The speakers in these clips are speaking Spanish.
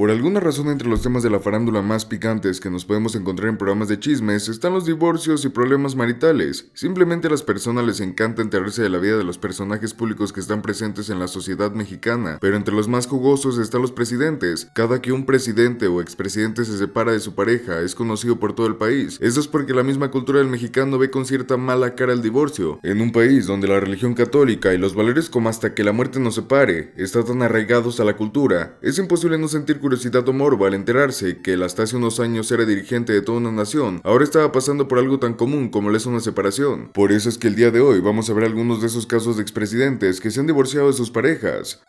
Por alguna razón, entre los temas de la farándula más picantes que nos podemos encontrar en programas de chismes están los divorcios y problemas maritales. Simplemente a las personas les encanta enterarse de la vida de los personajes públicos que están presentes en la sociedad mexicana, pero entre los más jugosos están los presidentes. Cada que un presidente o expresidente se separa de su pareja es conocido por todo el país. Esto es porque la misma cultura del mexicano ve con cierta mala cara el divorcio. En un país donde la religión católica y los valores como hasta que la muerte nos separe están tan arraigados a la cultura, es imposible no sentir curiosidad o morbo al enterarse que él hasta hace unos años era dirigente de toda una nación, ahora estaba pasando por algo tan común como lo es una separación. Por eso es que el día de hoy vamos a ver algunos de esos casos de expresidentes que se han divorciado de sus parejas.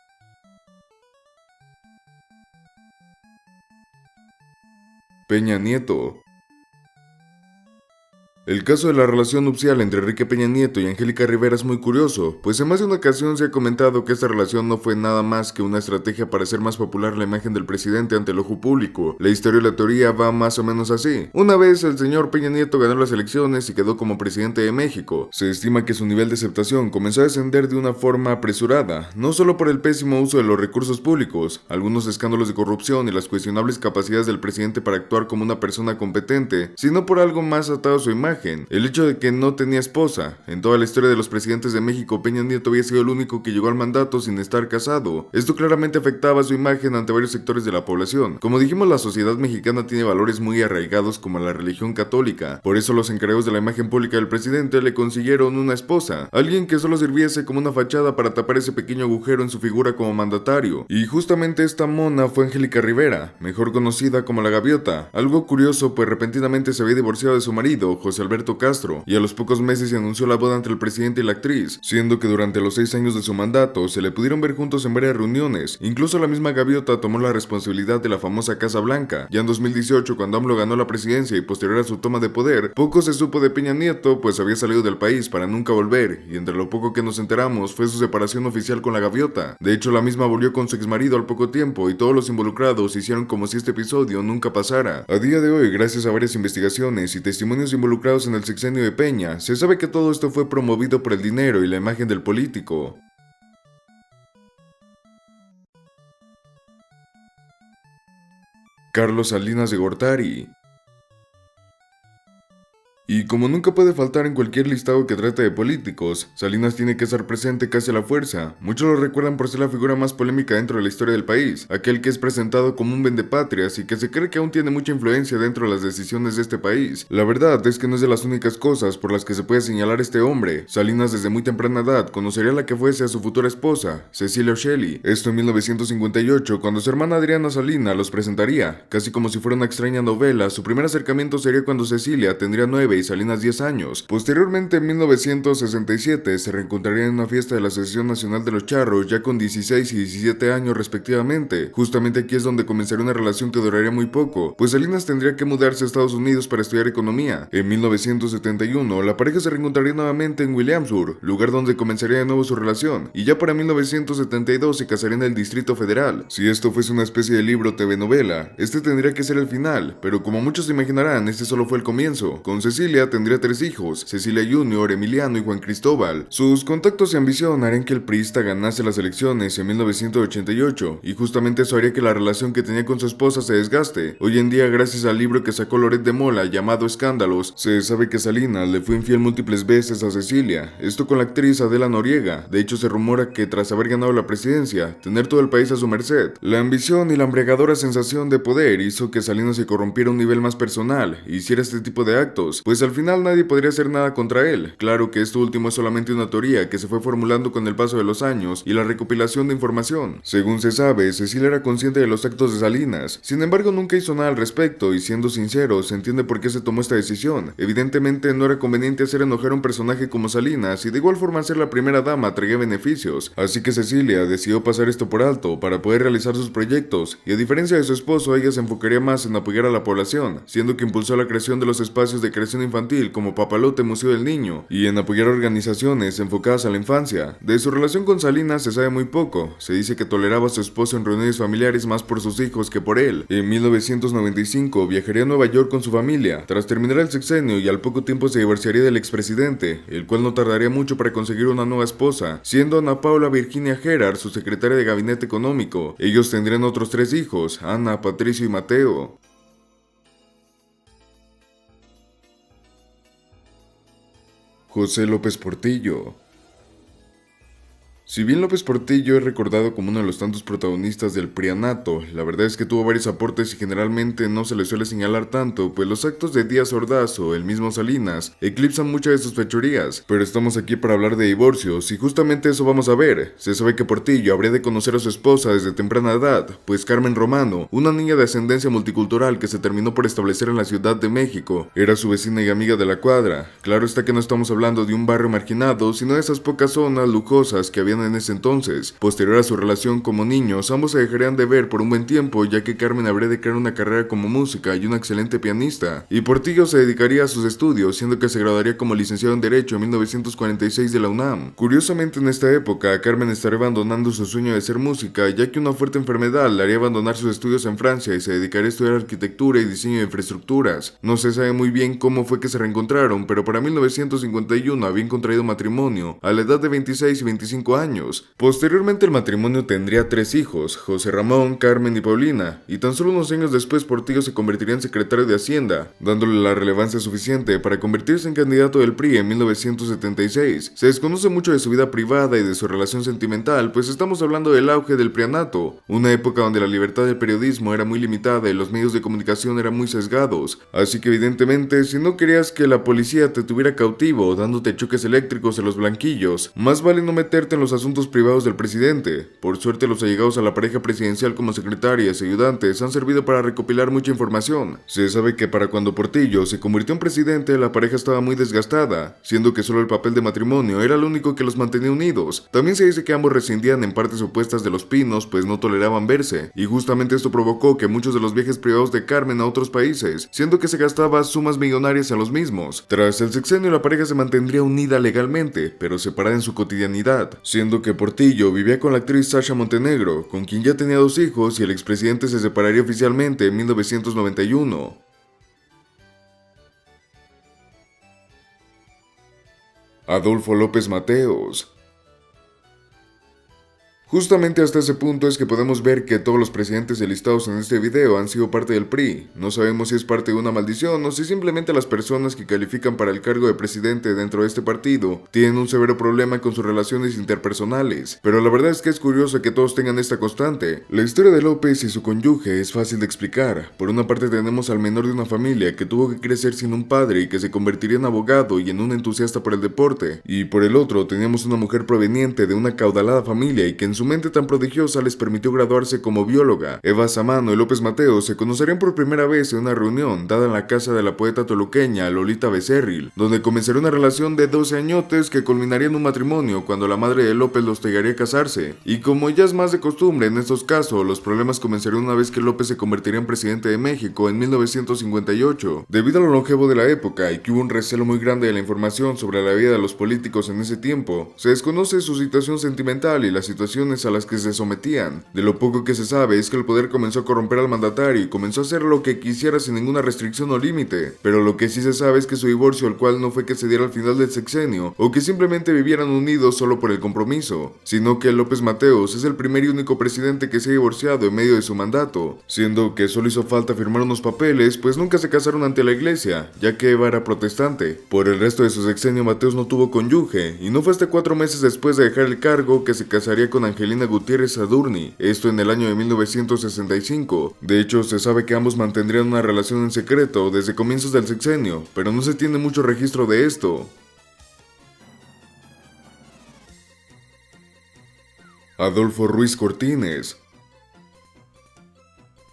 Peña Nieto. El caso de la relación nupcial entre Enrique Peña Nieto y Angélica Rivera es muy curioso, pues en más de una ocasión se ha comentado que esta relación no fue nada más que una estrategia para hacer más popular la imagen del presidente ante el ojo público. La historia y la teoría va más o menos así. Una vez el señor Peña Nieto ganó las elecciones y quedó como presidente de México. Se estima que su nivel de aceptación comenzó a descender de una forma apresurada, no solo por el pésimo uso de los recursos públicos, algunos escándalos de corrupción y las cuestionables capacidades del presidente para actuar como una persona competente, sino por algo más atado a su imagen. El hecho de que no tenía esposa. En toda la historia de los presidentes de México, Peña Nieto había sido el único que llegó al mandato sin estar casado. Esto claramente afectaba su imagen ante varios sectores de la población. Como dijimos, la sociedad mexicana tiene valores muy arraigados como la religión católica. Por eso los encargados de la imagen pública del presidente le consiguieron una esposa, alguien que solo sirviese como una fachada para tapar ese pequeño agujero en su figura como mandatario. Y justamente esta mona fue Angélica Rivera, mejor conocida como la Gaviota. Algo curioso, pues repentinamente se había divorciado de su marido, José Alberto Castro, y a los pocos meses se anunció la boda entre el presidente y la actriz, siendo que durante los 6 años de su mandato se le pudieron ver juntos en varias reuniones. Incluso la misma Gaviota tomó la responsabilidad de la famosa Casa Blanca. Ya en 2018, cuando AMLO ganó la presidencia y posterior a su toma de poder, poco se supo de Peña Nieto, pues había salido del país para nunca volver, y entre lo poco que nos enteramos fue su separación oficial con la Gaviota. De hecho, la misma volvió con su exmarido al poco tiempo, y todos los involucrados hicieron como si este episodio nunca pasara. A día de hoy, gracias a varias investigaciones y testimonios involucrados en el sexenio de Peña, se sabe que todo esto fue promovido por el dinero y la imagen del político. Carlos Salinas de Gortari. Y como nunca puede faltar en cualquier listado que trate de políticos, Salinas tiene que estar presente casi a la fuerza. Muchos lo recuerdan por ser la figura más polémica dentro de la historia del país, aquel que es presentado como un vendepatrias y que se cree que aún tiene mucha influencia dentro de las decisiones de este país. La verdad es que no es de las únicas cosas por las que se puede señalar a este hombre. Salinas desde muy temprana edad conocería a la que fuese a su futura esposa, Cecilia O'Shelley. Esto en 1958, cuando su hermana Adriana Salinas los presentaría. Casi como si fuera una extraña novela, su primer acercamiento sería cuando Cecilia tendría 9 y Salinas 10 años. Posteriormente, en 1967, se reencontrarían en una fiesta de la Asociación Nacional de los Charros, ya con 16 y 17 años respectivamente. Justamente aquí es donde comenzaría una relación que duraría muy poco, pues Salinas tendría que mudarse a Estados Unidos para estudiar economía. En 1971, la pareja se reencontraría nuevamente en Williamsburg, lugar donde comenzaría de nuevo su relación, y ya para 1972 se casarían en el Distrito Federal. Si esto fuese una especie de libro TV-novela, este tendría que ser el final, pero como muchos se imaginarán, este solo fue el comienzo. Con Cecilia tendría 3 hijos, Cecilia Jr., Emiliano y Juan Cristóbal. Sus contactos y ambición harían que el priista ganase las elecciones en 1988, y justamente eso haría que la relación que tenía con su esposa se desgaste. Hoy en día, gracias al libro que sacó Loret de Mola llamado Escándalos, se sabe que Salinas le fue infiel múltiples veces a Cecilia, esto con la actriz Adela Noriega. De hecho, se rumora que tras haber ganado la presidencia, tener todo el país a su merced, la ambición y la embriagadora sensación de poder hizo que Salinas se corrompiera a un nivel más personal e hiciera este tipo de actos, pues al final nadie podría hacer nada contra él. Claro que esto último es solamente una teoría que se fue formulando con el paso de los años y la recopilación de información. Según se sabe, Cecilia era consciente de los actos de Salinas, sin embargo nunca hizo nada al respecto, y siendo sincero, se entiende por qué se tomó esta decisión. Evidentemente no era conveniente hacer enojar a un personaje como Salinas, y de igual forma ser la primera dama traía beneficios, así que Cecilia decidió pasar esto por alto para poder realizar sus proyectos, y a diferencia de su esposo, ella se enfocaría más en apoyar a la población, siendo que impulsó la creación de los espacios de creación infantil infantil como Papalote Museo del Niño y en apoyar organizaciones enfocadas a la infancia. De su relación con Salinas se sabe muy poco. Se dice que toleraba a su esposo en reuniones familiares más por sus hijos que por él. En 1995 viajaría a Nueva York con su familia. Tras terminar el sexenio y al poco tiempo se divorciaría del expresidente, el cual no tardaría mucho para conseguir una nueva esposa, siendo Ana Paula Virginia Gerard su secretaria de gabinete económico. Ellos tendrían otros 3 hijos, Ana, Patricio y Mateo. José López Portillo. Si bien López Portillo es recordado como uno de los tantos protagonistas del prianato, la verdad es que tuvo varios aportes y generalmente no se le suele señalar tanto, pues los actos de Díaz Ordaz o el mismo Salinas eclipsan muchas de sus fechorías. Pero estamos aquí para hablar de divorcios y justamente eso vamos a ver. Se sabe que Portillo habría de conocer a su esposa desde temprana edad, pues Carmen Romano, una niña de ascendencia multicultural que se terminó por establecer en la Ciudad de México, era su vecina y amiga de la cuadra. Claro está que no estamos hablando de un barrio marginado, sino de esas pocas zonas lujosas que habían en ese entonces. Posterior a su relación como niños, ambos se dejarían de ver por un buen tiempo, ya que Carmen habría de crear una carrera como música y una excelente pianista, y Portillo se dedicaría a sus estudios, siendo que se graduaría como licenciado en Derecho en 1946 de la UNAM. Curiosamente, en esta época, Carmen estaría abandonando su sueño de ser música, ya que una fuerte enfermedad le haría abandonar sus estudios en Francia y se dedicaría a estudiar arquitectura y diseño de infraestructuras. No se sabe muy bien cómo fue que se reencontraron, pero para 1951 habían contraído matrimonio a la edad de 26 y 25 años. Posteriormente el matrimonio tendría 3 hijos, José Ramón, Carmen y Paulina, y tan solo unos años después Portillo se convertiría en secretario de Hacienda, dándole la relevancia suficiente para convertirse en candidato del PRI en 1976. Se desconoce mucho de su vida privada y de su relación sentimental, pues estamos hablando del auge del prianato, una época donde la libertad del periodismo era muy limitada y los medios de comunicación eran muy sesgados, así que evidentemente si no querías que la policía te tuviera cautivo dándote choques eléctricos en los blanquillos, más vale no meterte en los asuntos privados del presidente. Por suerte los allegados a la pareja presidencial como secretarias y ayudantes han servido para recopilar mucha información. Se sabe que para cuando Portillo se convirtió en presidente la pareja estaba muy desgastada, siendo que solo el papel de matrimonio era lo único que los mantenía unidos. También se dice que ambos residían en partes opuestas de Los Pinos, pues no toleraban verse, y justamente esto provocó que muchos de los viajes privados de Carmen a otros países, siendo que se gastaba sumas millonarias en los mismos. Tras el sexenio la pareja se mantendría unida legalmente, pero separada en su cotidianidad, siendo que Portillo vivía con la actriz Sasha Montenegro, con quien ya tenía 2 hijos, y el expresidente se separaría oficialmente en 1991. Adolfo López Mateos. Justamente hasta ese punto es que podemos ver que todos los presidentes enlistados en este video han sido parte del PRI. No sabemos si es parte de una maldición o si simplemente las personas que califican para el cargo de presidente dentro de este partido tienen un severo problema con sus relaciones interpersonales. Pero la verdad es que es curioso que todos tengan esta constante. La historia de López y su cónyuge es fácil de explicar. Por una parte tenemos al menor de una familia que tuvo que crecer sin un padre y que se convertiría en abogado y en un entusiasta por el deporte. Y por el otro teníamos una mujer proveniente de una caudalada familia y que en su mente tan prodigiosa les permitió graduarse como bióloga. Eva Samano y López Mateos se conocerían por primera vez en una reunión dada en la casa de la poeta toluqueña Lolita Becerril, donde comenzaría una relación de 12 añotes que culminaría en un matrimonio cuando la madre de López los obligaría a casarse. Y como ya es más de costumbre en estos casos, los problemas comenzarían una vez que López se convertiría en presidente de México en 1958. Debido a lo longevo de la época y que hubo un recelo muy grande de la información sobre la vida de los políticos en ese tiempo, se desconoce su situación sentimental y las situaciones a las que se sometían. De lo poco que se sabe es que el poder comenzó a corromper al mandatario y comenzó a hacer lo que quisiera sin ninguna restricción o límite. Pero lo que sí se sabe es que su divorcio, el cual no fue que se diera al final del sexenio o que simplemente vivieran unidos solo por el compromiso, sino que López Mateos es el primer y único presidente que se ha divorciado en medio de su mandato, siendo que solo hizo falta firmar unos papeles, pues nunca se casaron ante la iglesia, ya que Eva era protestante. Por el resto de su sexenio Mateos no tuvo cónyuge, y no fue hasta 4 meses después de dejar el cargo que se casaría con Angelina Gutiérrez Adurni, esto en el año de 1965. De hecho, se sabe que ambos mantendrían una relación en secreto desde comienzos del sexenio, pero no se tiene mucho registro de esto. Adolfo Ruiz Cortines.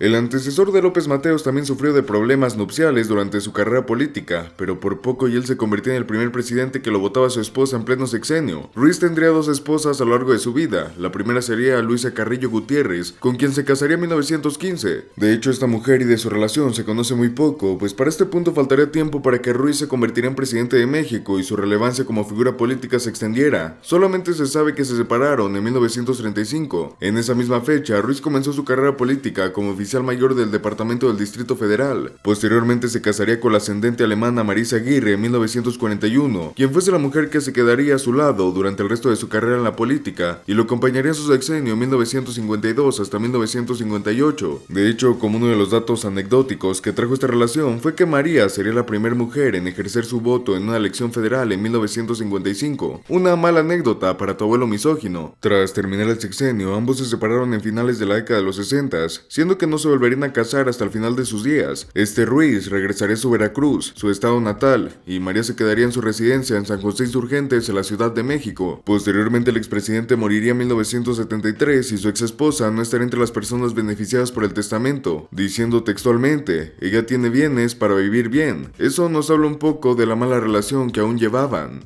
El antecesor de López Mateos también sufrió de problemas nupciales durante su carrera política, pero por poco y él se convirtió en el primer presidente que lo votaba a su esposa en pleno sexenio. Ruiz tendría dos esposas a lo largo de su vida. La primera sería Luisa Carrillo Gutiérrez, con quien se casaría en 1915. De hecho, esta mujer y de su relación se conoce muy poco, pues para este punto faltaría tiempo para que Ruiz se convirtiera en presidente de México y su relevancia como figura política se extendiera. Solamente se sabe que se separaron en 1935. En esa misma fecha, Ruiz comenzó su carrera política como oficial mayor del Departamento del Distrito Federal. Posteriormente se casaría con la ascendente alemana Marisa Aguirre en 1941, quien fuese la mujer que se quedaría a su lado durante el resto de su carrera en la política y lo acompañaría en su sexenio 1952 hasta 1958. De hecho, como uno de los datos anecdóticos que trajo esta relación fue que María sería la primera mujer en ejercer su voto en una elección federal en 1955. Una mala anécdota para tu abuelo misógino. Tras terminar el sexenio, ambos se separaron en finales de la década de los 60, siendo que no se volverían a casar hasta el final de sus días. Ruiz regresaría a su Veracruz, su estado natal, y María se quedaría en su residencia en San José Insurgentes, en la Ciudad de México. Posteriormente, el expresidente moriría en 1973 y su ex esposa no estaría entre las personas beneficiadas por el testamento, diciendo textualmente: ella tiene bienes para vivir bien. Eso nos habla un poco de la mala relación que aún llevaban.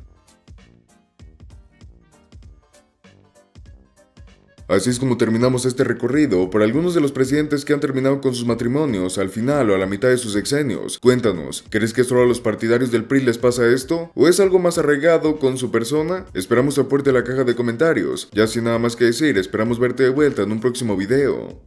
Así es como terminamos este recorrido por algunos de los presidentes que han terminado con sus matrimonios al final o a la mitad de sus sexenios. Cuéntanos, ¿crees que solo a los partidarios del PRI les pasa esto? ¿O es algo más arraigado con su persona? Esperamos tu aporte en la caja de comentarios. Ya sin nada más que decir, esperamos verte de vuelta en un próximo video.